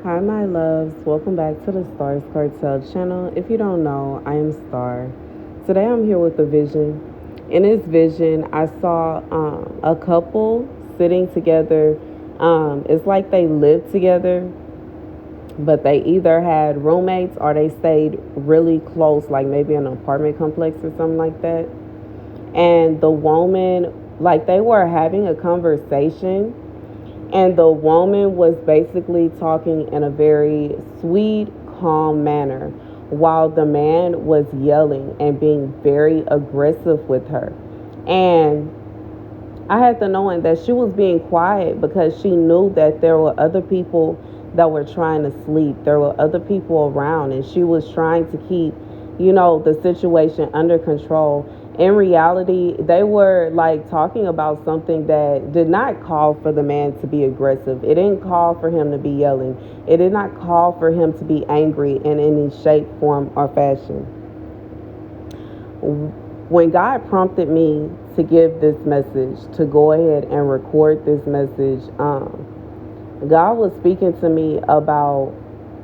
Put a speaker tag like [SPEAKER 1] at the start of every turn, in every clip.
[SPEAKER 1] Hi, my loves. Welcome back to the Starscartel channel. If you don't know, I am Star. Today I'm here with a vision. In this vision, I saw a couple sitting together. It's like they lived together, but they either had roommates or they stayed really close, like maybe in an apartment complex or something like that. And the woman, like they were having a conversation, and the woman was basically talking in a very sweet, calm manner, while the man was yelling and being very aggressive with her. And I had the knowing that she was being quiet because she knew that there were other people that were trying to sleep. There were other people around, and she was trying to keep, the situation under control. In reality, they were like talking about something that did not call for the man to be aggressive. It didn't call for him to be yelling. It did not call for him to be angry in any shape, form, or fashion. When God prompted me to give this message, to go ahead and record this message, God was speaking to me about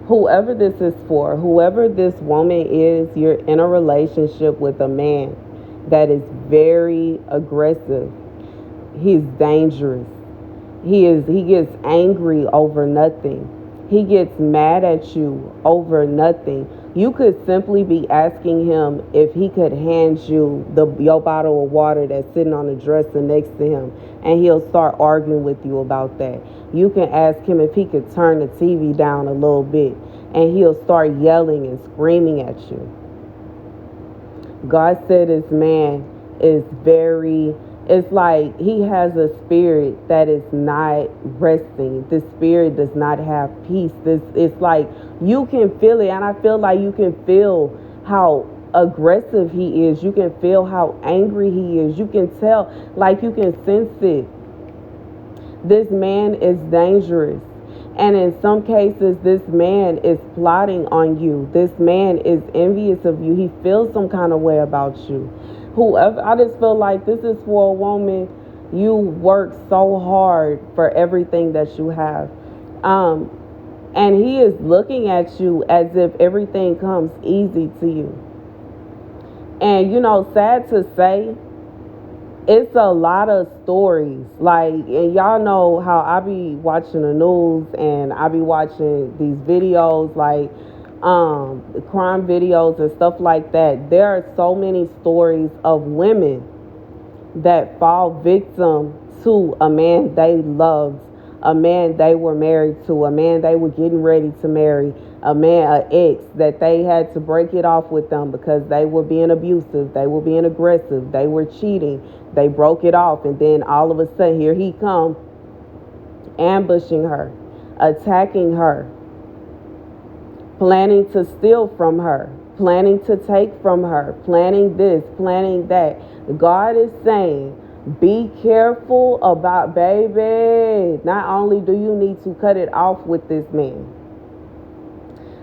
[SPEAKER 1] whoever this is for, whoever this woman is. You're in a relationship with a man that is very aggressive. He's dangerous. He gets angry over nothing. He gets mad at you over nothing. You could simply be asking him if he could hand you your bottle of water that's sitting on the dresser next to him, and he'll start arguing with you about that. You can ask him if he could turn the TV down a little bit, and he'll start yelling and screaming at you. God said this man is it's like he has a spirit that is not resting. This spirit does not have peace. It's like you can feel it, and I feel like you can feel how aggressive he is. You can feel how angry he is. You can tell, like you can sense it. This man is dangerous. And in some cases, this man is plotting on you. This man is envious of you. He feels some kind of way about you. Whoever, I just feel like this is for a woman. You work so hard for everything that you have. And he is looking at you as if everything comes easy to you. And, sad to say, it's a lot of stories. Like, and y'all know how I be watching the news and I be watching these videos, like crime videos and stuff like that. There are so many stories of women that fall victim to a man they loved, a man they were married to, a man they were getting ready to marry, an ex that they had to break it off with them because they were being abusive, they were being aggressive, they were cheating. They broke it off, and then all of a sudden here he come, ambushing her, attacking her, planning to steal from her, planning to take from her, planning this, planning that. God is saying, be careful about, baby. Not only do you need to cut it off with this man,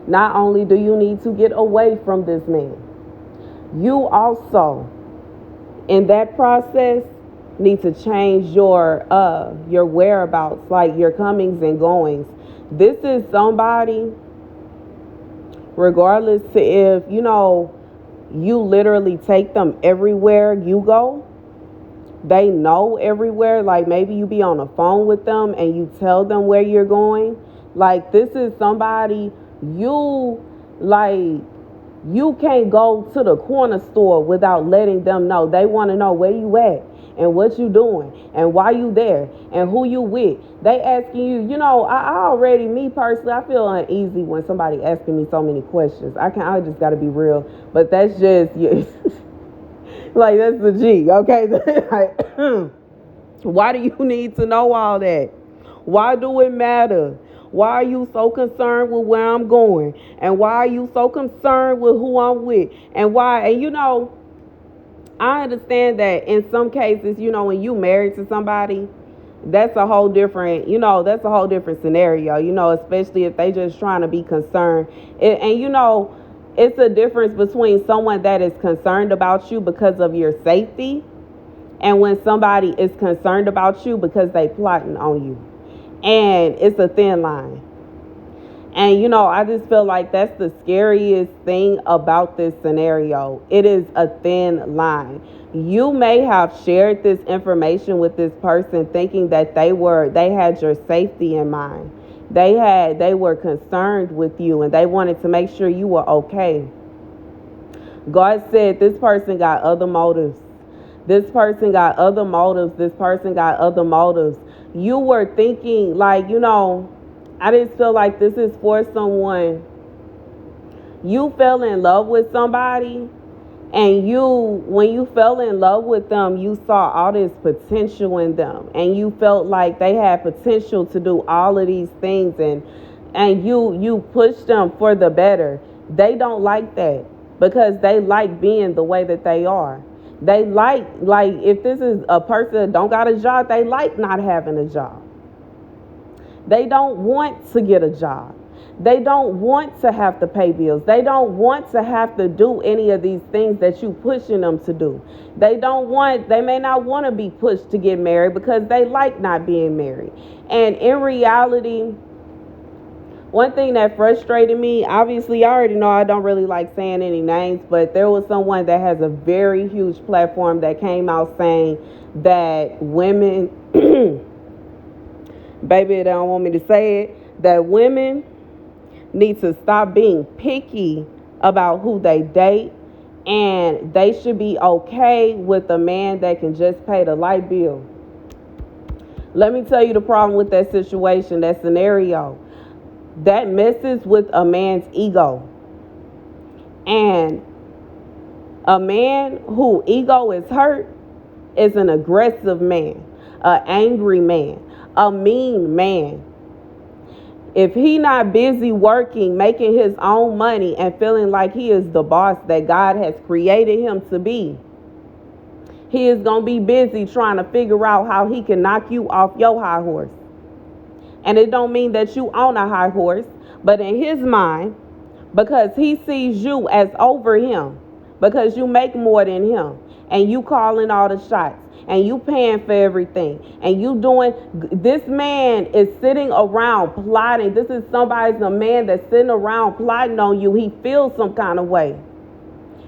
[SPEAKER 1] not only do you need to get away from this man, you also, in that process, need to change your whereabouts, like your comings and goings. This is somebody, regardless to if you literally take them everywhere you go. They know everywhere. Like maybe you be on the phone with them and you tell them where you're going. Like this is somebody you can't go to the corner store without letting them know. They want to know where you at and what you doing and why you there and who you with. They asking you, I already, me personally, I feel uneasy when somebody asking me so many questions. I just got to be real, but that's just, like, that's the G, okay? Like, why do you need to know all that? Why do it matter? Why are you so concerned with where I'm going? And why are you so concerned with who I'm with? And why? And I understand that in some cases, when you married to somebody, that's a whole different, scenario, especially if they just trying to be concerned. It's a difference between someone that is concerned about you because of your safety and when somebody is concerned about you because they plotting on you. And it's a thin line. And I just feel like that's the scariest thing about this scenario. It is a thin line. You may have shared this information with this person thinking that they had your safety in mind. They were concerned with you and they wanted to make sure you were okay. God said this person got other motives. This person got other motives. This person got other motives. You were thinking like, I just feel like this is for someone. You fell in love with somebody, and when you fell in love with them, you saw all this potential in them, and you felt like they had potential to do all of these things, and you pushed them for the better. They don't like that because they like being the way that they are. They like if this is a person that don't got a job, they like not having a job. They don't want to get a job. They don't want to have to pay bills. They don't want to have to do any of these things that you pushing them to do. They may not want to be pushed to get married because they like not being married. And in reality, one thing that frustrated me, obviously I already know I don't really like saying any names, but there was someone that has a very huge platform that came out saying that women, baby, they don't want me to say it, that women need to stop being picky about who they date, and they should be okay with a man that can just pay the light bill. Let me tell you the problem with that situation, that scenario. That messes with a man's ego. And a man whose ego is hurt is an aggressive man, an angry man, a mean man. If he not busy working, making his own money and feeling like he is the boss that God has created him to be, he is going to be busy trying to figure out how he can knock you off your high horse. And it don't mean that you own a high horse, but in his mind, because he sees you as over him, because you make more than him, and you calling all the shots, and you paying for everything, and you doing, this man is sitting around plotting. This is a man that's sitting around plotting on you. He feels some kind of way.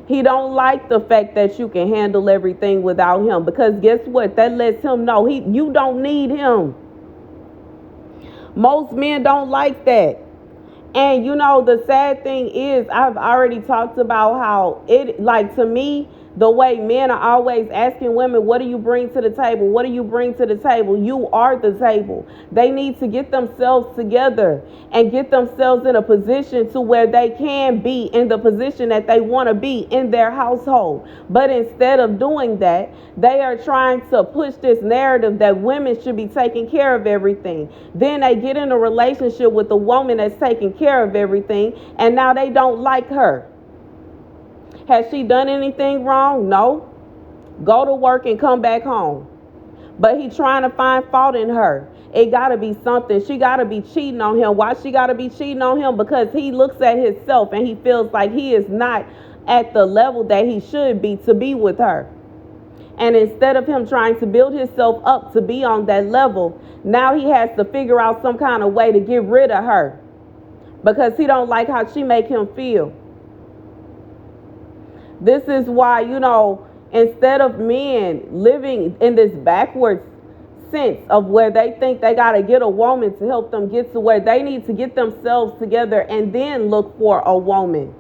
[SPEAKER 1] He don't like the fact that you can handle everything without him, because guess what? That lets him know you don't need him. Most men don't like that. And the sad thing is, I've already talked about how to me, the way men are always asking women, what do you bring to the table? What do you bring to the table? You are the table. They need to get themselves together and get themselves in a position to where they can be in the position that they want to be in their household. But instead of doing that, they are trying to push this narrative that women should be taking care of everything. Then they get in a relationship with a woman that's taking care of everything, and now they don't like her. Has she done anything wrong? No. Go to work and come back home. But he trying to find fault in her. It got to be something. She got to be cheating on him. Why she got to be cheating on him? Because he looks at himself and he feels like he is not at the level that he should be to be with her. And instead of him trying to build himself up to be on that level, now he has to figure out some kind of way to get rid of her because he don't like how she make him feel. This is why, instead of men living in this backwards sense of where they think they got to get a woman to help them get to where they need to get themselves together and then look for a woman.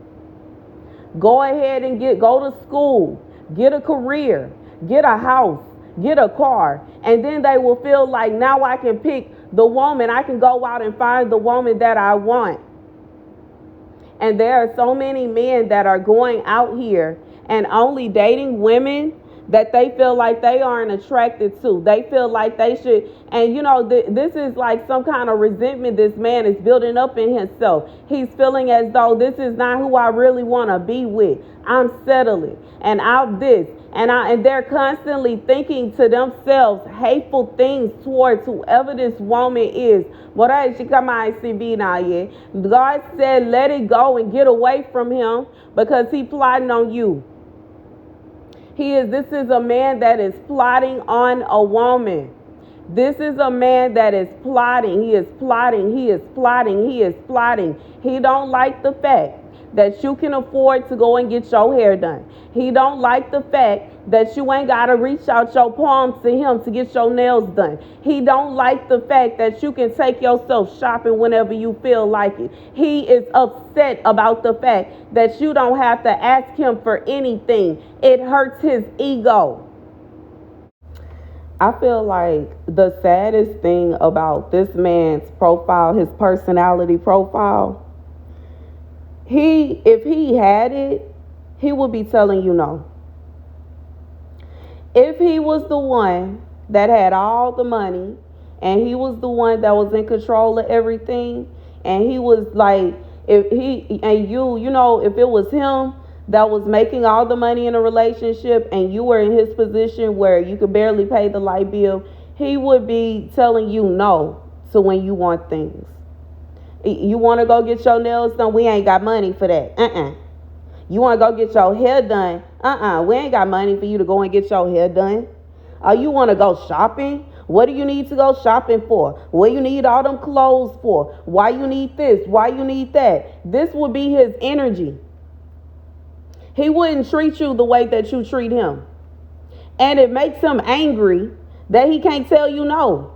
[SPEAKER 1] Go ahead and go to school, get a career, get a house, get a car, and then they will feel like now I can pick the woman. I can go out and find the woman that I want. And there are so many men that are going out here and only dating women that they feel like they aren't attracted to. They feel like they should. And, this is like some kind of resentment this man is building up in himself. He's feeling as though this is not who I really want to be with. I'm settling and out this. And they're constantly thinking to themselves hateful things towards whoever this woman is. God said, let it go and get away from him because he's plotting on you. This is a man that is plotting on a woman. This is a man that is plotting. He is plotting. He is plotting. He is plotting. He don't like the fact that you can afford to go and get your hair done. He don't like the fact that you ain't got to reach out your palms to him to get your nails done. He don't like the fact that you can take yourself shopping whenever you feel like it. He is upset about the fact that you don't have to ask him for anything. It hurts his ego. I feel like the saddest thing about this man's profile, his personality profile, if he had it, he would be telling you no. If he was the one that had all the money and he was the one that was in control of everything, and he was like, if he and you know, if it was him that was making all the money in a relationship and you were in his position where you could barely pay the light bill, he would be telling you no to when you want things. You want to go get your nails done? We ain't got money for that. You want to go get your hair done? We ain't got money for you to go and get your hair done. You want to go shopping? What do you need to go shopping for? What you need all them clothes for? Why you need this? Why you need that? This would be his energy. He wouldn't treat you the way that you treat him. And it makes him angry that he can't tell you no.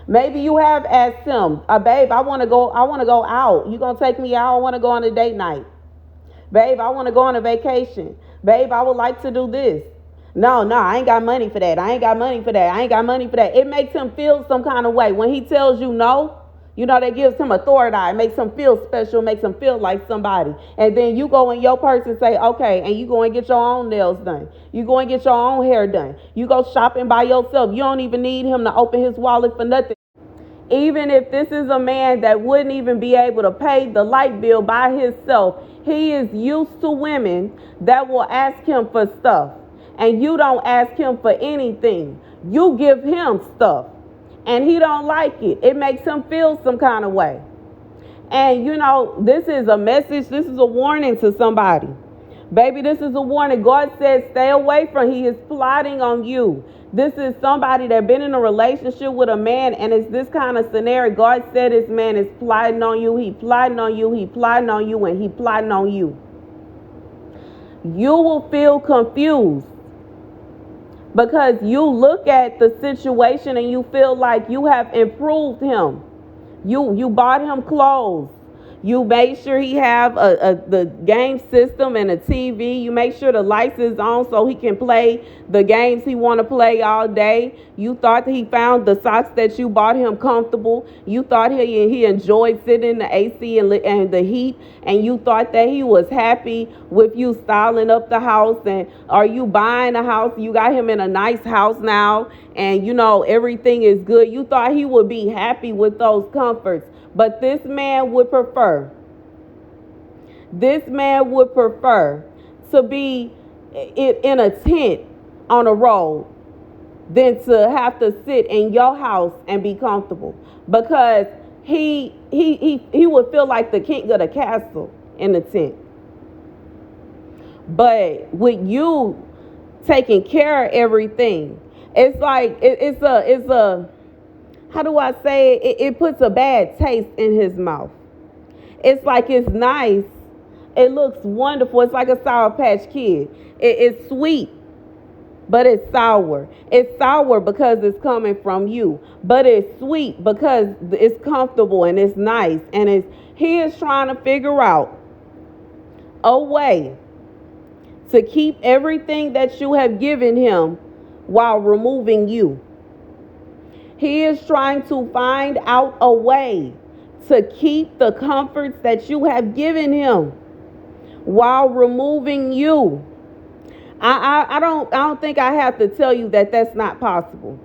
[SPEAKER 1] Maybe you have asked him, babe, I want to go out. You going to take me out? I want to go on a date night. Babe, I want to go on a vacation. Babe, I would like to do this. No, I ain't got money for that. I ain't got money for that. I ain't got money for that. It makes him feel some kind of way. When he tells you no, you know, that gives him authority. It makes him feel special, makes him feel like somebody. And then you go and your person say, okay, and you go and get your own nails done. You go and get your own hair done. You go shopping by yourself. You don't even need him to open his wallet for nothing. Even if this is a man that wouldn't even be able to pay the light bill by himself, he is used to women that will ask him for stuff. And you don't ask him for anything. You give him stuff. And he don't like it. It makes him feel some kind of way. And you know, this is a message. This is a warning to somebody. Baby, this is a warning. God says stay away from. He is plotting on you. This is somebody that been in a relationship with a man, and it's this kind of scenario. God said this man is plotting on you. He plotting on you. He plotting on you, and he plotting on you. You will feel confused because you look at the situation and you feel like you have improved him. You bought him clothes. You made sure he have the game system and a TV. You make sure the lights is on so he can play the games he want to play all day. You thought that he found the socks that you bought him comfortable. You thought he enjoyed sitting in the AC and the heat. And you thought that he was happy with you styling up the house. And are you buying a house? You got him in a nice house now. And, you know, everything is good. You thought he would be happy with those comforts. But this man would prefer to be in a tent on a road than to have to sit in your house and be comfortable, because he would feel like the king of the castle in the tent. But with you taking care of everything, it's like it's a how do I say it? It puts a bad taste in his mouth. It's like it's nice. It looks wonderful. It's like a Sour Patch Kid. It's sweet, but it's sour. It's sour because it's coming from you. But it's sweet because it's comfortable and it's nice. And he is trying to figure out a way to keep everything that you have given him while removing you. He is trying to find out a way to keep the comforts that you have given him while removing you. I don't think I have to tell you that that's not possible.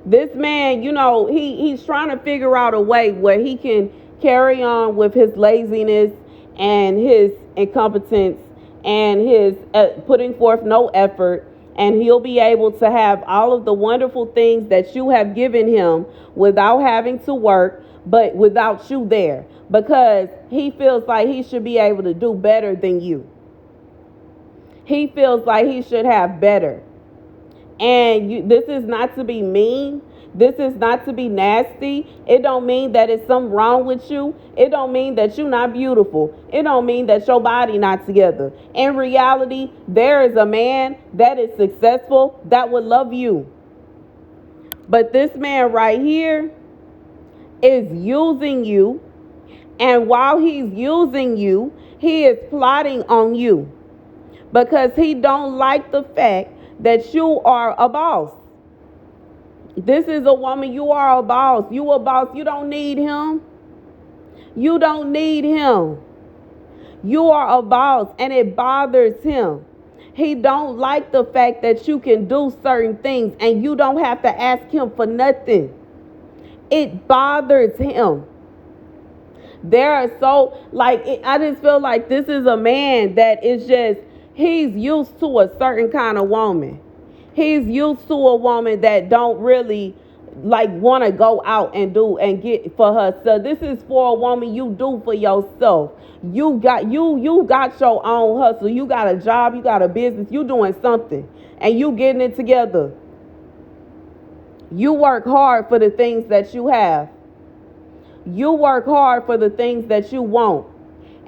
[SPEAKER 1] This man, you know, he's trying to figure out a way where he can carry on with his laziness and his incompetence and his putting forth no effort. And he'll be able to have all of the wonderful things that you have given him without having to work, but without you there, because he feels like he should be able to do better than you. He feels like he should have better. And this is not to be mean. This is not to be nasty. It don't mean that it's something wrong with you. It don't mean that you're not beautiful. It don't mean that your body not together. In reality, there is a man that is successful that would love you. But this man right here is using you. And while he's using you, he is plotting on you. Because he don't like the fact that you are a boss. This is a woman, you are a boss. You a boss. You don't need him. You don't need him. You are a boss, and it bothers him. He don't like the fact that you can do certain things and you don't have to ask him for nothing. It bothers him. There are I just feel like this is a man that is just, he's used to a certain kind of woman. He's used to a woman that don't really want to go out and do and get for herself. This is for a woman you do for yourself. You got your own hustle. You got a job, you got a business, you doing something and you getting it together. You work hard for the things that you have. You work hard for the things that you want.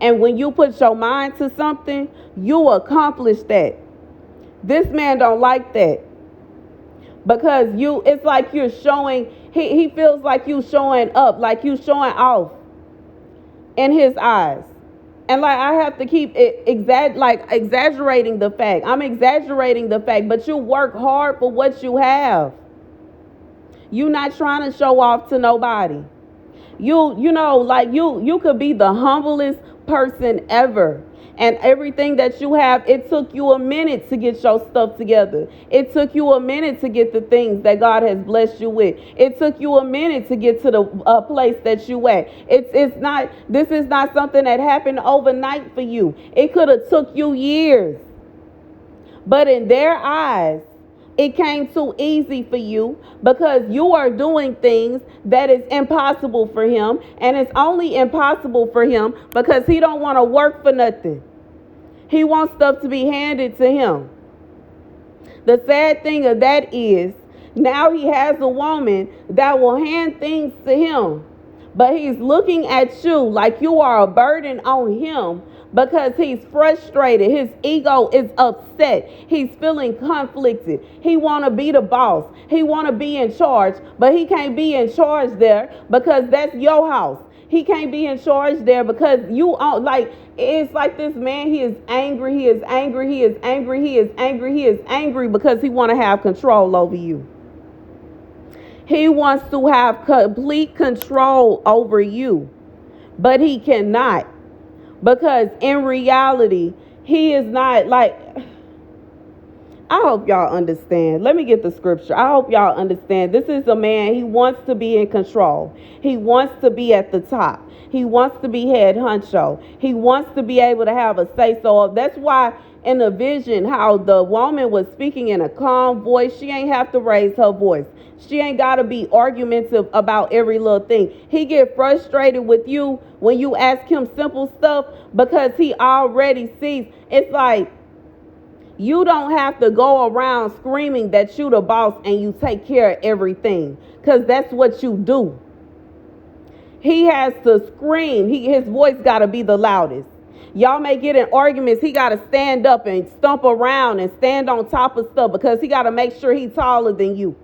[SPEAKER 1] And when you put your mind to something, you accomplish that. This man don't like that. Because it's like you're showing, he feels like you showing up, like you showing off in his eyes. And I have to keep exaggerating the fact. I'm exaggerating the fact, but you work hard for what you have. You're not trying to show off to nobody. You could be the humblest person ever. And everything that you have, it took you a minute to get your stuff together. It took you a minute to get the things that God has blessed you with. It took you a minute to get to the place that you at. This is not something that happened overnight for you. It could have took you years. But in their eyes, it came too easy for you because you are doing things that is impossible for him. And it's only impossible for him because he don't want to work for nothing. He wants stuff to be handed to him. The sad thing of that is now he has a woman that will hand things to him. But he's looking at you like you are a burden on him because he's frustrated. His ego is upset. He's feeling conflicted. He want to be the boss. He want to be in charge, but he can't be in charge there because that's your house. He can't be in charge there because it's like this man, he is angry, he is angry, he is angry, he is angry, he is angry because he want to have control over you. He wants to have complete control over you, but he cannot because in reality, he is not I hope y'all understand. Let me get the scripture. I hope y'all understand. This is a man, he wants to be in control. He wants to be at the top. He wants to be head honcho. He wants to be able to have a say-so. That's why in the vision, how the woman was speaking in a calm voice, she ain't have to raise her voice. She ain't got to be argumentative about every little thing. He get frustrated with you when you ask him simple stuff because he already sees. It's like, you don't have to go around screaming that you the boss and you take care of everything because that's what you do. He has to scream. His voice got to be the loudest. Y'all may get in arguments. He got to stand up and stomp around and stand on top of stuff because he got to make sure he's taller than you.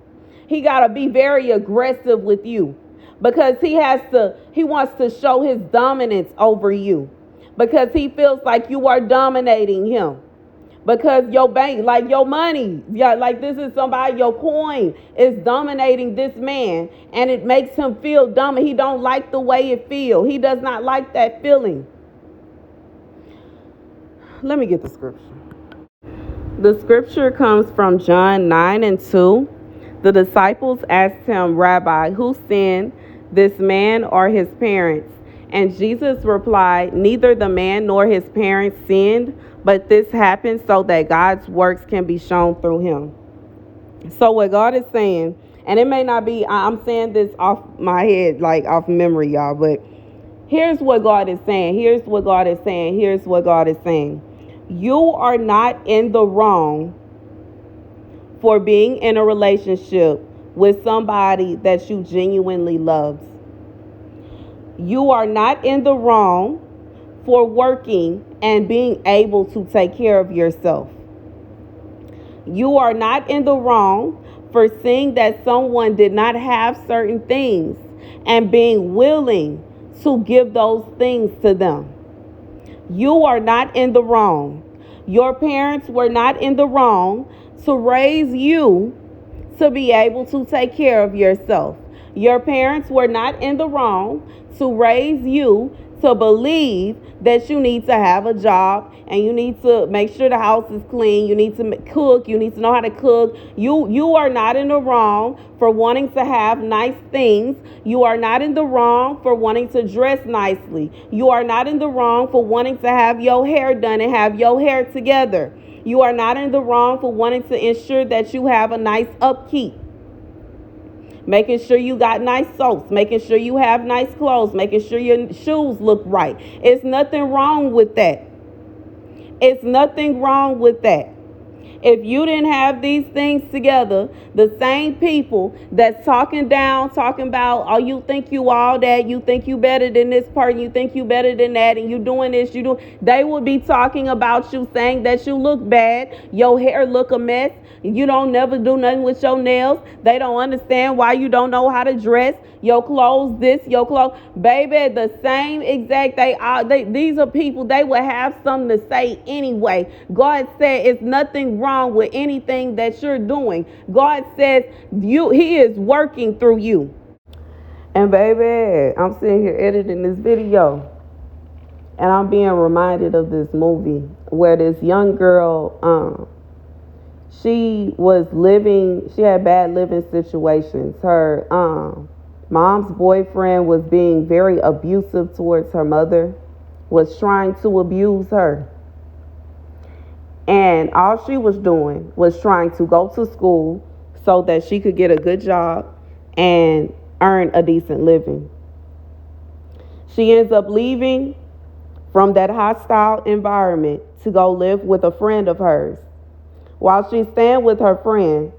[SPEAKER 1] He got to be very aggressive with you because he wants to show his dominance over you because he feels like you are dominating him. Because your bank, your money, this is somebody, your coin is dominating this man. And it makes him feel dumb. He don't like the way it feels. He does not like that feeling. Let me get the scripture. The scripture comes from John 9:2. The disciples asked him, Rabbi, who sinned, this man or his parents? And Jesus replied, neither the man nor his parents sinned, but this happened so that God's works can be shown through him. So what God is saying, and it may not be, I'm saying this off my head, off memory, y'all, but here's what God is saying. Here's what God is saying. Here's what God is saying. You are not in the wrong for being in a relationship with somebody that you genuinely love. You are not in the wrong for working and being able to take care of yourself. You are not in the wrong for seeing that someone did not have certain things and being willing to give those things to them. You are not in the wrong. Your parents were not in the wrong to raise you to be able to take care of yourself. Your parents were not in the wrong to raise you to believe that you need to have a job and you need to make sure the house is clean. You need to cook. You need to know how to cook. You are not in the wrong for wanting to have nice things. You are not in the wrong for wanting to dress nicely. You are not in the wrong for wanting to have your hair done and have your hair together. You are not in the wrong for wanting to ensure that you have a nice upkeep. Making sure you got nice soaps, making sure you have nice clothes, making sure your shoes look right. It's nothing wrong with that. It's nothing wrong with that. If you didn't have these things together, the same people that's talking down, talking about, oh, you think you all that, you think you better than this person, you think you better than that, and you doing this, they will be talking about you, saying that you look bad, your hair look a mess, you don't never do nothing with your nails. They don't understand why you don't know how to dress. Your clothes, this, your clothes. Baby, the same exact, these are people, they will have something to say anyway. God said it's nothing wrong with anything that you're doing. God says He is working through you. And baby, I'm sitting here editing this video, and I'm being reminded of this movie where this young girl, she had bad living situations. Her mom's boyfriend was being very abusive towards her mother, was trying to abuse her. And all she was doing was trying to go to school so that she could get a good job and earn a decent living. She ends up leaving from that hostile environment to go live with a friend of hers. While she's staying with her friend,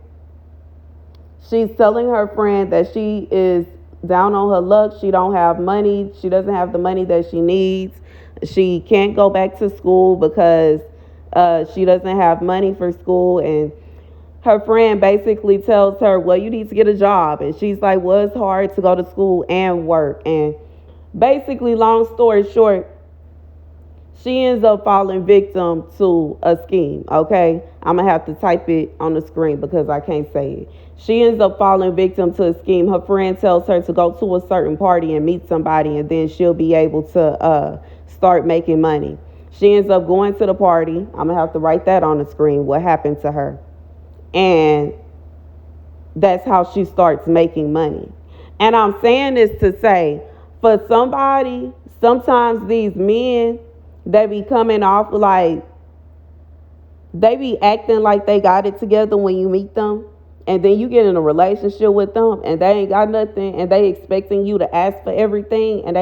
[SPEAKER 1] she's telling her friend that she is down on her luck. She don't have money. She doesn't have the money that she needs. She can't go back to school because she doesn't have money for school. And her friend basically tells her, well, you need to get a job. And she's like, well, it's hard to go to school and work. And basically, long story short, she ends up falling victim to a scheme, okay? I'm going to have to type it on the screen because I can't say it. She ends up falling victim to a scheme. Her friend tells her to go to a certain party and meet somebody, and then she'll be able to start making money. She ends up going to the party. I'm going to have to write that on the screen, what happened to her. And that's how she starts making money. And I'm saying this to say, for somebody, sometimes these men, they be coming off like, they be acting like they got it together when you meet them. And then you get in a relationship with them and they ain't got nothing, and they expecting you to ask for everything, and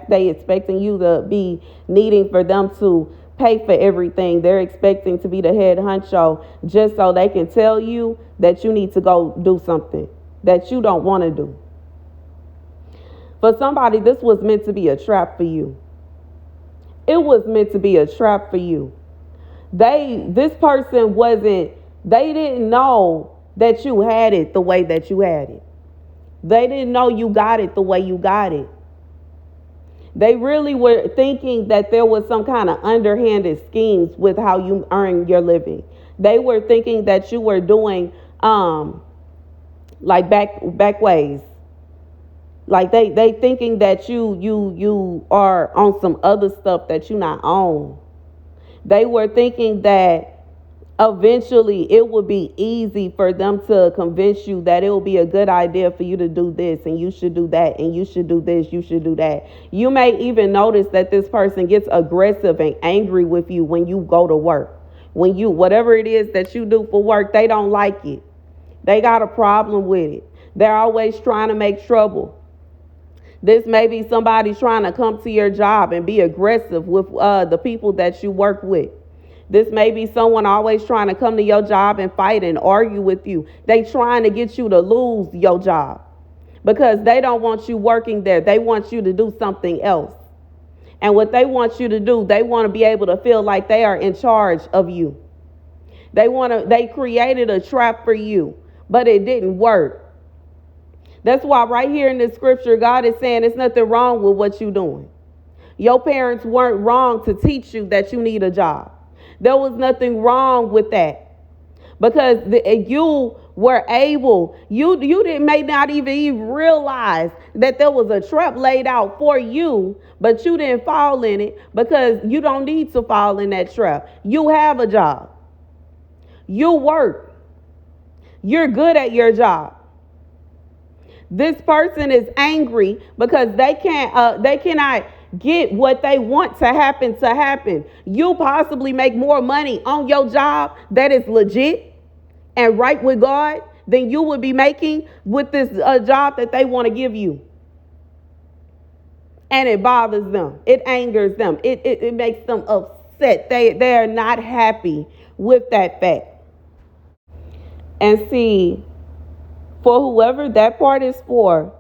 [SPEAKER 1] they expecting you to be needing for them to pay for everything. They're expecting to be the head honcho just so they can tell you that you need to go do something that you don't want to do. For somebody, this was meant to be a trap for you. It was meant to be a trap for you. This person they didn't know that you had it the way that you had it. They didn't know you got it the way you got it. They really were thinking that there was some kind of underhanded schemes with how you earn your living. They were thinking that you were doing like back ways. Like they thinking that you are on some other stuff that you not on. They were thinking that eventually it would be easy for them to convince you that it will be a good idea for you to do this, and you should do that, and you should do this, you should do that. You may even notice that this person gets aggressive and angry with you when you go to work. When whatever it is that you do for work, they don't like it. They got a problem with it. They're always trying to make trouble. This may be somebody trying to come to your job and be aggressive with the people that you work with. This may be someone always trying to come to your job and fight and argue with you. They trying to get you to lose your job because they don't want you working there. They want you to do something else. And what they want you to do, they want to be able to feel like they are in charge of you. They created a trap for you, but it didn't work. That's why right here in this scripture, God is saying there's nothing wrong with what you're doing. Your parents weren't wrong to teach you that you need a job. There was nothing wrong with that because you were able, may not even realize that there was a trap laid out for you, but you didn't fall in it because you don't need to fall in that trap. You have a job. You work. You're good at your job. This person is angry because they cannot get what they want to happen. You possibly make more money on your job that is legit and right with God than you would be making with this job that they want to give you. And it bothers them. It angers them. It makes them upset. They are not happy with that fact. And see, for whoever that part is for,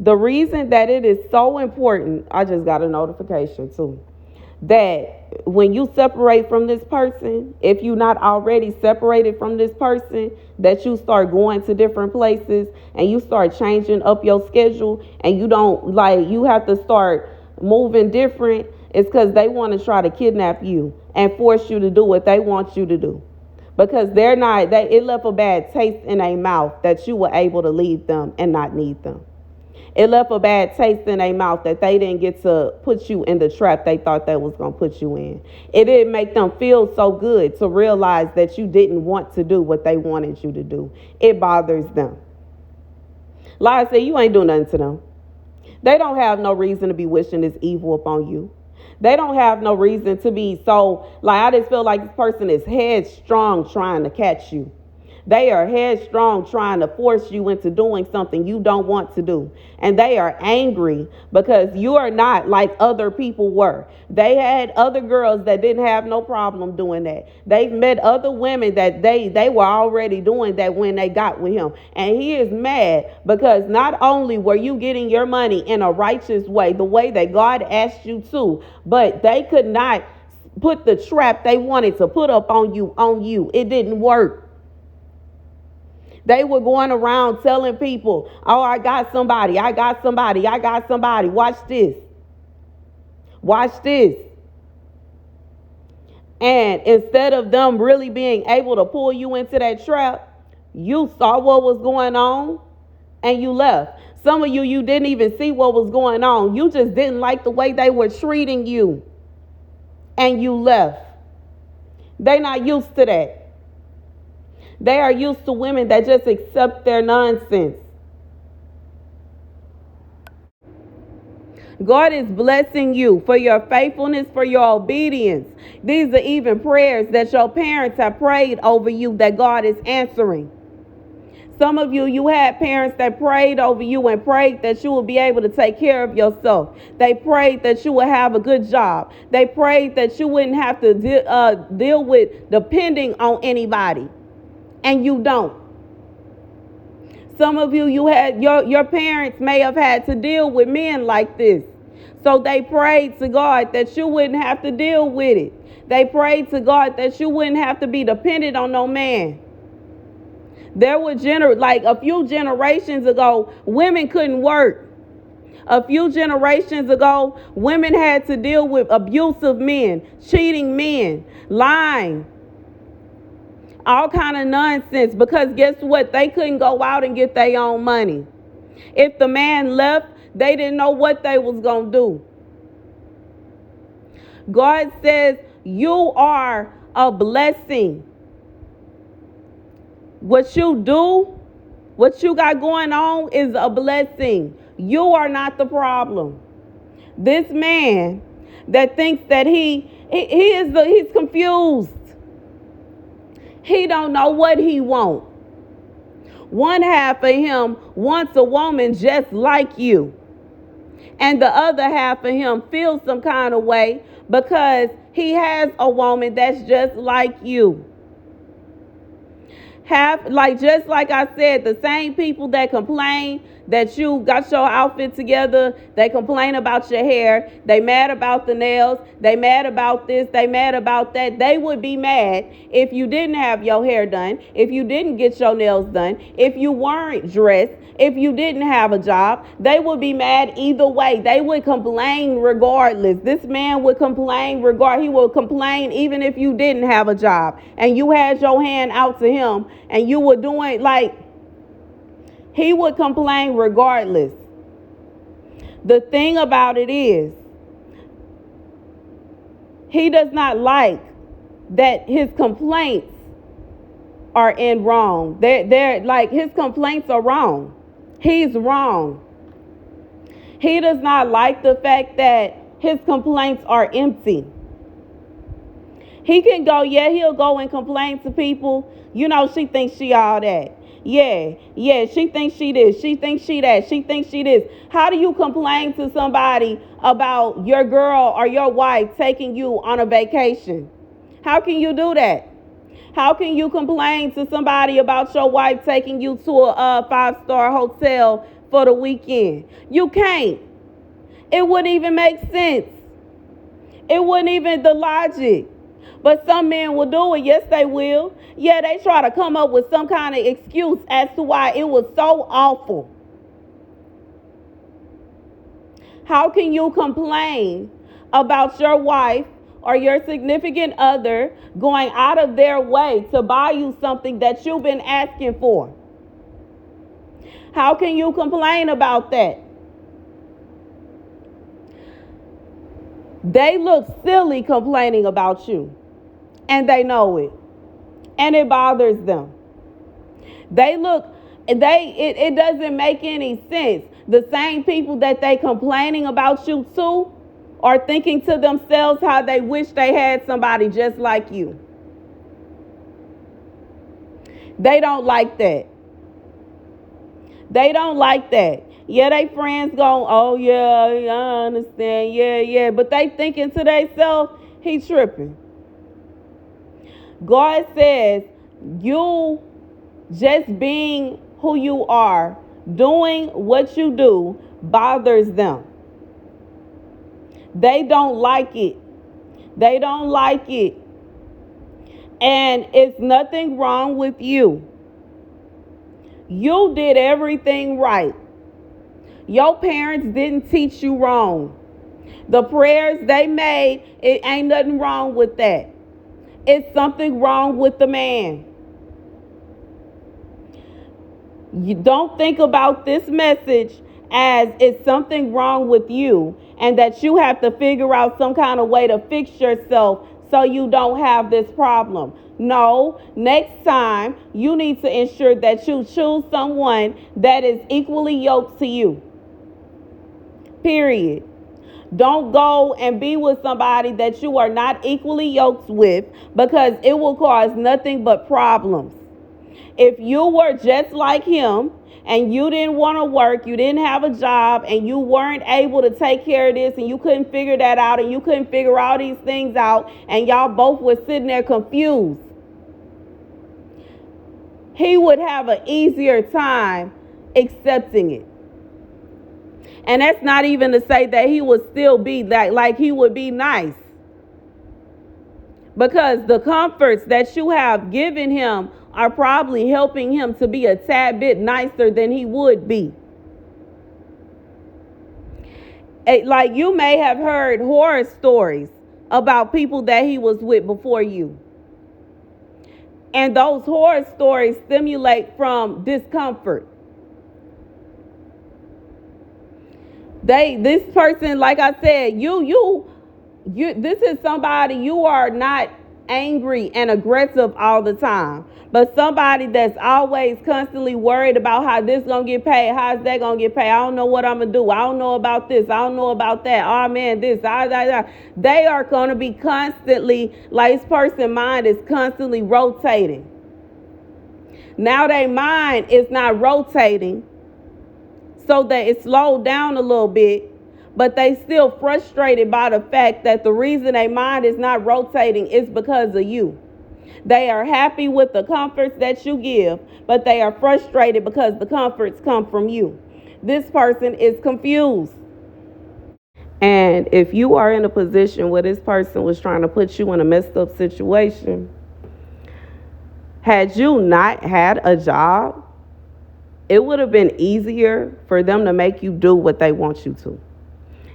[SPEAKER 1] the reason that it is so important, I just got a notification too, that when you separate from this person, if you're not already separated from this person, that you start going to different places and you start changing up your schedule and you have to start moving different, it's because they want to try to kidnap you and force you to do what they want you to do. Because it left a bad taste in their mouth that you were able to leave them and not need them. It left a bad taste in their mouth that they didn't get to put you in the trap they thought they was going to put you in. It didn't make them feel so good to realize that you didn't want to do what they wanted you to do. It bothers them. Like I said, you ain't doing nothing to them. They don't have no reason to be wishing this evil upon you. They don't have no reason to be so, I just feel like this person is headstrong trying to catch you. They are headstrong trying to force you into doing something you don't want to do. And they are angry because you are not like other people were. They had other girls that didn't have no problem doing that. They've met other women that they were already doing that when they got with him. And he is mad because not only were you getting your money in a righteous way, the way that God asked you to, but they could not put the trap they wanted to put up on you. It didn't work. They were going around telling people, oh, I got somebody. Watch this. And instead of them really being able to pull you into that trap, you saw what was going on and you left. Some of you didn't even see what was going on. You just didn't like the way they were treating you and you left. They're not used to that. They are used to women that just accept their nonsense. God is blessing you for your faithfulness, for your obedience. These are even prayers that your parents have prayed over you that God is answering. Some of you had parents that prayed over you and prayed that you will be able to take care of yourself. They prayed that you would have a good job. They prayed that you wouldn't have to deal with depending on anybody. And you don't. Some of you had your parents may have had to deal with men like this. So they prayed to God that you wouldn't have to deal with it. They prayed to God that you wouldn't have to be dependent on no man. There were a few generations ago, women couldn't work. A few generations ago, women had to deal with abusive men, cheating men, lying. All kind of nonsense because guess what? They couldn't go out and get their own money. If the man left, they didn't know what they was going to do. God says you are a blessing. What you do, what you got going on is a blessing. You are not the problem. This man that thinks that he's confused. He don't know what he wants. One half of him wants a woman just like you. And the other half of him feels some kind of way because he has a woman that's just like you. Just like I said, the same people that complain that you got your outfit together, they complain about your hair, they mad about the nails, they mad about this, they mad about that. They would be mad if you didn't have your hair done, if you didn't get your nails done, if you weren't dressed, if you didn't have a job. They would be mad either way. They would complain regardless. This man would complain he would complain even if you didn't have a job and you had your hand out to him and you were doing he would complain regardless. The thing about it is, he does not like that his complaints are in wrong. They're like, his complaints are wrong. He's wrong. He does not like the fact that his complaints are empty. He'll go and complain to people. She thinks she all that. Yeah, she thinks she this. She thinks she that. She thinks she this. How do you complain to somebody about your girl or your wife taking you on a vacation? How can you do that? How can you complain to somebody about your wife taking you to a 5-star hotel for the weekend? You can't. It wouldn't even make sense. It wouldn't even the logic. But some men will do it. Yes, they will. Yeah, they try to come up with some kind of excuse as to why it was so awful. How can you complain about your wife or your significant other going out of their way to buy you something that you've been asking for? How can you complain about that? They look silly complaining about you. And they know it. And it bothers them. It doesn't make any sense. The same people that they complaining about you to are thinking to themselves how they wish they had somebody just like you. They don't like that. They don't like that. Yeah, they friends go, oh yeah, I understand. Yeah. But they thinking to themselves, he tripping. God says you just being who you are, doing what you do, bothers them. They don't like it. They don't like it. And it's nothing wrong with you. You did everything right. Your parents didn't teach you wrong. The prayers they made, it ain't nothing wrong with that. It's something wrong with the man. You don't think about this message as it's something wrong with you and that you have to figure out some kind of way to fix yourself so you don't have this problem. No, next time you need to ensure that you choose someone that is equally yoked to you. Period. Don't go and be with somebody that you are not equally yoked with because it will cause nothing but problems. If you were just like him and you didn't want to work, you didn't have a job, and you weren't able to take care of this, and you couldn't figure that out, and you couldn't figure all these things out, and y'all both were sitting there confused, he would have an easier time accepting it. And that's not even to say that he would still be like he would be nice. Because the comforts that you have given him are probably helping him to be a tad bit nicer than he would be. Like you may have heard horror stories about people that he was with before you. And those horror stories stimulate from discomfort. This person, like I said, this is somebody, you are not angry and aggressive all the time, but somebody that's always constantly worried about how this gonna get paid, how's that gonna get paid, I don't know what I'm gonna do, I don't know about this, I don't know about that, oh man, they are gonna be constantly, like this person's mind is constantly rotating. Now their mind is not rotating so that it slowed down a little bit, but they still frustrated by the fact that the reason their mind is not rotating is because of you. They are happy with the comforts that you give, but they are frustrated because the comforts come from you. This person is confused. And if you are in a position where this person was trying to put you in a messed up situation, had you not had a job, it would have been easier for them to make you do what they want you to.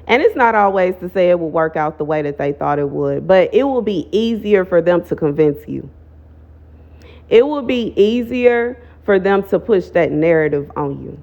[SPEAKER 1] And it's not always to say it will work out the way that they thought it would, but it will be easier for them to convince you. It will be easier for them to push that narrative on you.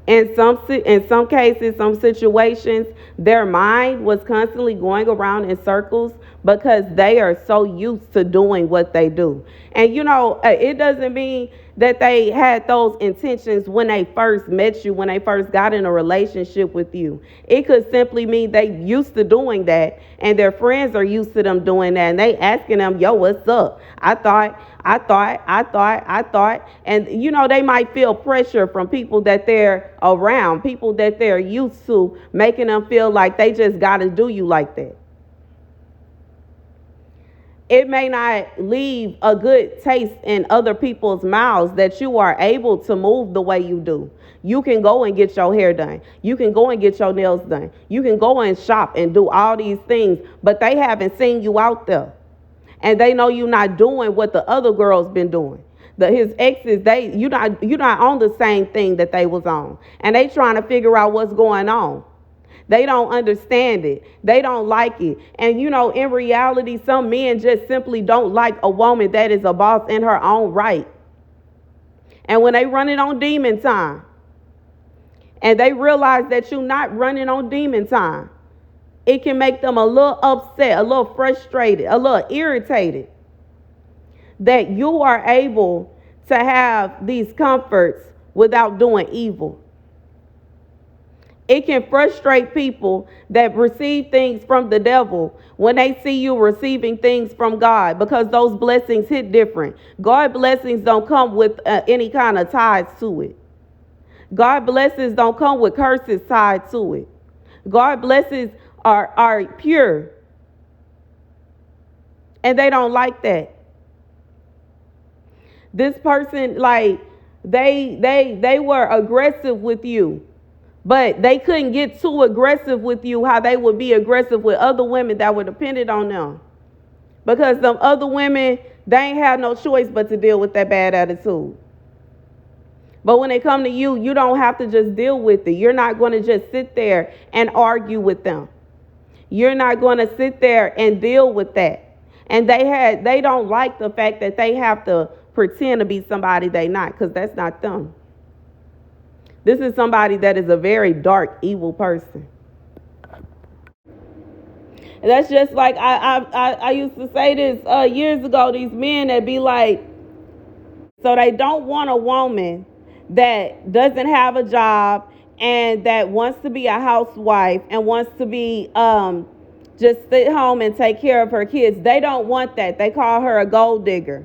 [SPEAKER 1] In some cases, some situations, their mind was constantly going around in circles because they are so used to doing what they do. And it doesn't mean that they had those intentions when they first met you, when they first got in a relationship with you. It could simply mean they used to doing that, and their friends are used to them doing that, and they asking them, yo, what's up? I thought. And, they might feel pressure from people that they're around, people that they're used to, making them feel like they just got to do you like that. It may not leave a good taste in other people's mouths that you are able to move the way you do. You can go and get your hair done. You can go and get your nails done. You can go and shop and do all these things, but they haven't seen you out there. And they know you're not doing what the other girls been doing. His exes, you're not on the same thing that they was on. And they trying to figure out what's going on. They don't understand it. They don't like it. And, in reality, some men just simply don't like a woman that is a boss in her own right. And when they run it on demon time, and they realize that you're not running on demon time, it can make them a little upset, a little frustrated, a little irritated that you are able to have these comforts without doing evil. It can frustrate people that receive things from the devil when they see you receiving things from God, because those blessings hit different. God blessings don't come with any kind of ties to it. God blessings don't come with curses tied to it. God blessings are pure. And they don't like that. This person, they were aggressive with you, but they couldn't get too aggressive with you how they would be aggressive with other women that were dependent on them. Because them other women, they ain't had no choice but to deal with that bad attitude. But when they come to you, you don't have to just deal with it. You're not going to just sit there and argue with them. You're not going to sit there and deal with that. And they don't like the fact that they have to pretend to be somebody they not, because that's not them. This is somebody that is a very dark, evil person. And that's just like I used to say this years ago. These men that be like, so they don't want a woman that doesn't have a job and that wants to be a housewife and wants to be just sit home and take care of her kids. They don't want that. They call her a gold digger.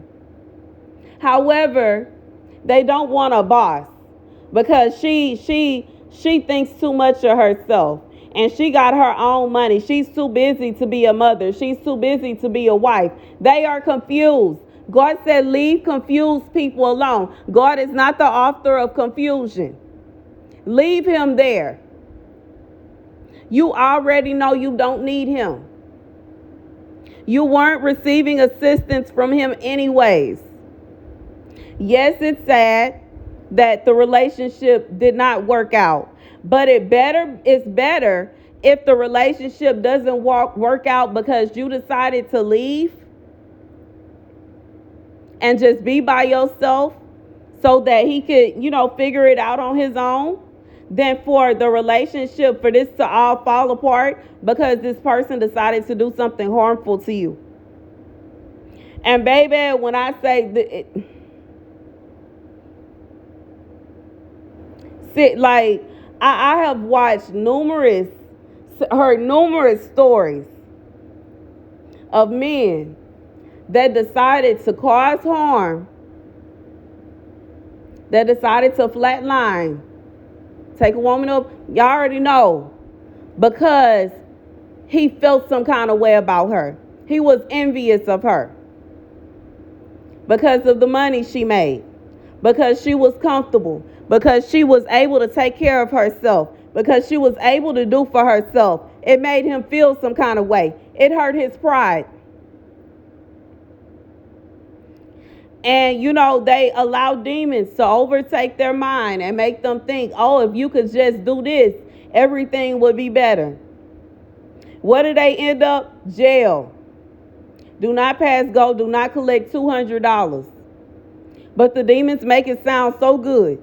[SPEAKER 1] However, they don't want a boss because she thinks too much of herself and she got her own money. She's too busy to be a mother. She's too busy to be a wife. They are confused. God said, leave confused people alone. God is not the author of confusion. Leave him there. You already know you don't need him. You weren't receiving assistance from him anyways. Yes, it's sad that the relationship did not work out, but it's better if the relationship doesn't work out because you decided to leave and just be by yourself so that he could, figure it out on his own, than for the relationship, for this to all fall apart because this person decided to do something harmful to you. And baby, when I say I have watched heard numerous stories of men that decided to cause harm, that decided to flatline Take a woman up, y'all already know. Because he felt some kind of way about her. He was envious of her. Because of the money she made. Because she was comfortable. Because she was able to take care of herself. Because she was able to do for herself. It made him feel some kind of way. It hurt his pride. And, they allow demons to overtake their mind and make them think, oh, if you could just do this, everything would be better. What do they end up? Jail. Do not pass go. Do not collect $200. But the demons make it sound so good.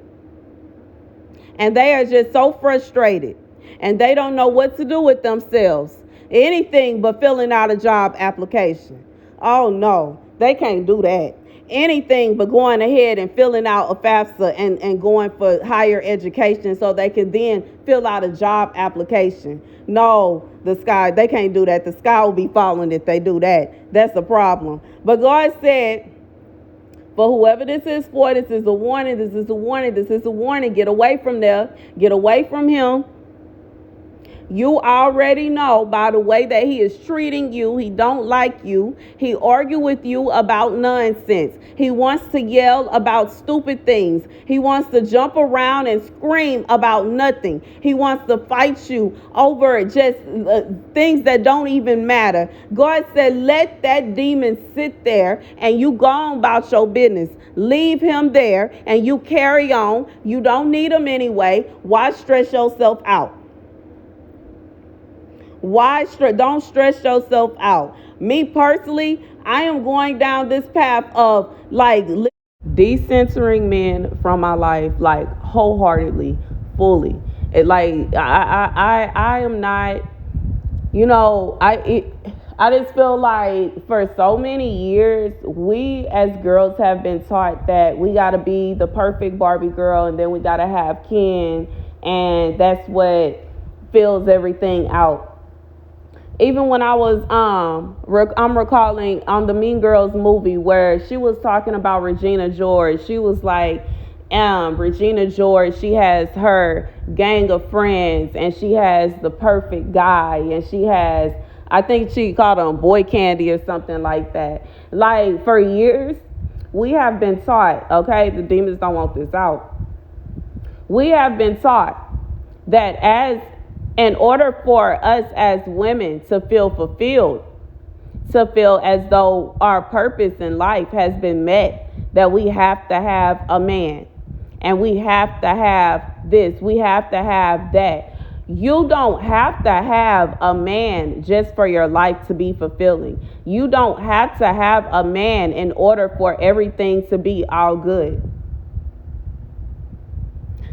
[SPEAKER 1] And they are just so frustrated. And they don't know what to do with themselves. Anything but filling out a job application. Oh, no. They can't do that. Anything but going ahead and filling out a FAFSA and going for higher education so they can then fill out a job application. No, they can't do that. The sky will be falling if they do that. That's the problem. But God said, for whoever this is for, this is a warning, this is a warning, this is a warning. Get away from there. Get away from him. You already know by the way that he is treating you. He don't like you. He argue with you about nonsense. He wants to yell about stupid things. He wants to jump around and scream about nothing. He wants to fight you over just things that don't even matter. God said, let that demon sit there and you go on about your business. Leave him there and you carry on. You don't need him anyway. Why stress yourself out? Don't stress yourself out. Me personally, I am going down this path of decentering men from my life, wholeheartedly, fully. I am not, I just feel like for so many years, we as girls have been taught that we got to be the perfect Barbie girl and then we got to have Ken, and that's what fills everything out. Even when I was, I'm recalling on the Mean Girls movie where she was talking about Regina George. She was like, Regina George, she has her gang of friends and she has the perfect guy and she has, I think she called him boy candy or something like that. Like for years, we have been taught, okay, the demons don't want this out. We have been taught that in order for us as women to feel fulfilled, to feel as though our purpose in life has been met, that we have to have a man and we have to have this, we have to have that. You don't have to have a man just for your life to be fulfilling. You don't have to have a man in order for everything to be all good.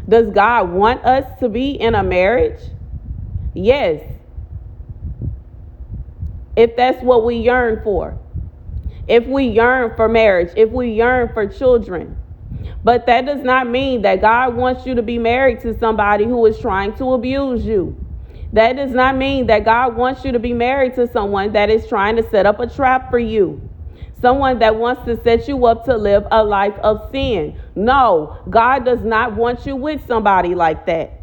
[SPEAKER 1] Does God want us to be in a marriage? Yes. If that's what we yearn for. If we yearn for marriage, if we yearn for children. But that does not mean that God wants you to be married to somebody who is trying to abuse you. That does not mean that God wants you to be married to someone that is trying to set up a trap for you. Someone that wants to set you up to live a life of sin. No, God does not want you with somebody like that.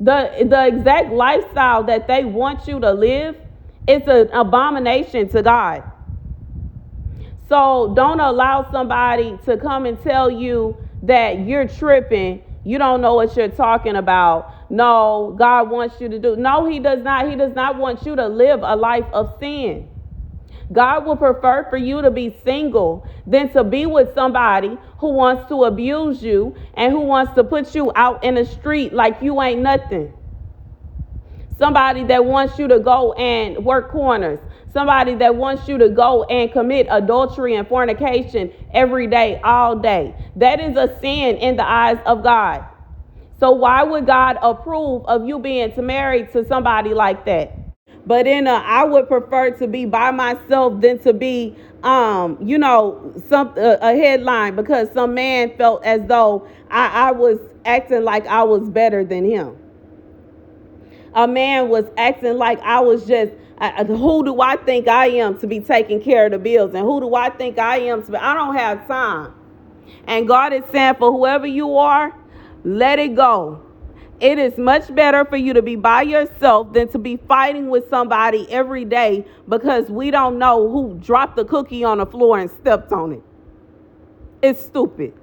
[SPEAKER 1] The exact lifestyle that they want you to live is an abomination to God. So don't allow somebody to come and tell you that you're tripping. You don't know what you're talking about. No, God wants you to do. No, he does not. He does not want you to live a life of sin. God will prefer for you to be single than to be with somebody who wants to abuse you and who wants to put you out in the street like you ain't nothing. Somebody that wants you to go and work corners. Somebody that wants you to go and commit adultery and fornication every day, all day. That is a sin in the eyes of God. So why would God approve of you being married to somebody like that? But I would prefer to be by myself than to be, a headline because some man felt as though I was acting like I was better than him. A man was acting like I was just, who do I think I am to be taking care of the bills? And who do I think I am to be? I don't have time. And God is saying, for whoever you are, let it go. It is much better for you to be by yourself than to be fighting with somebody every day because we don't know who dropped the cookie on the floor and stepped on it. It's stupid.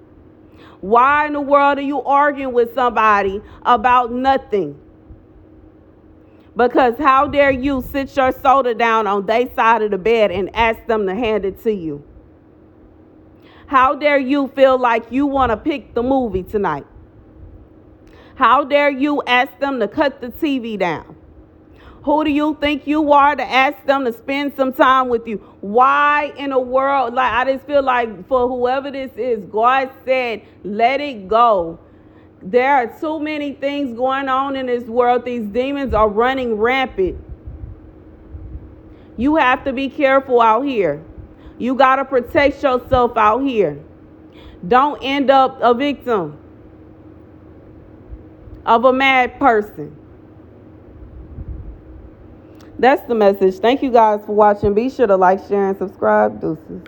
[SPEAKER 1] Why in the world are you arguing with somebody about nothing? Because how dare you sit your soda down on their side of the bed and ask them to hand it to you? How dare you feel like you want to pick the movie tonight? How dare you ask them to cut the TV down? Who do you think you are to ask them to spend some time with you? Why in the world? Like, I just feel like for whoever this is, God said, let it go. There are too many things going on in this world. These demons are running rampant. You have to be careful out here. You got to protect yourself out here. Don't end up a victim of a mad person. That's the message. Thank you guys for watching. Be sure to like, share, and subscribe. Deuces.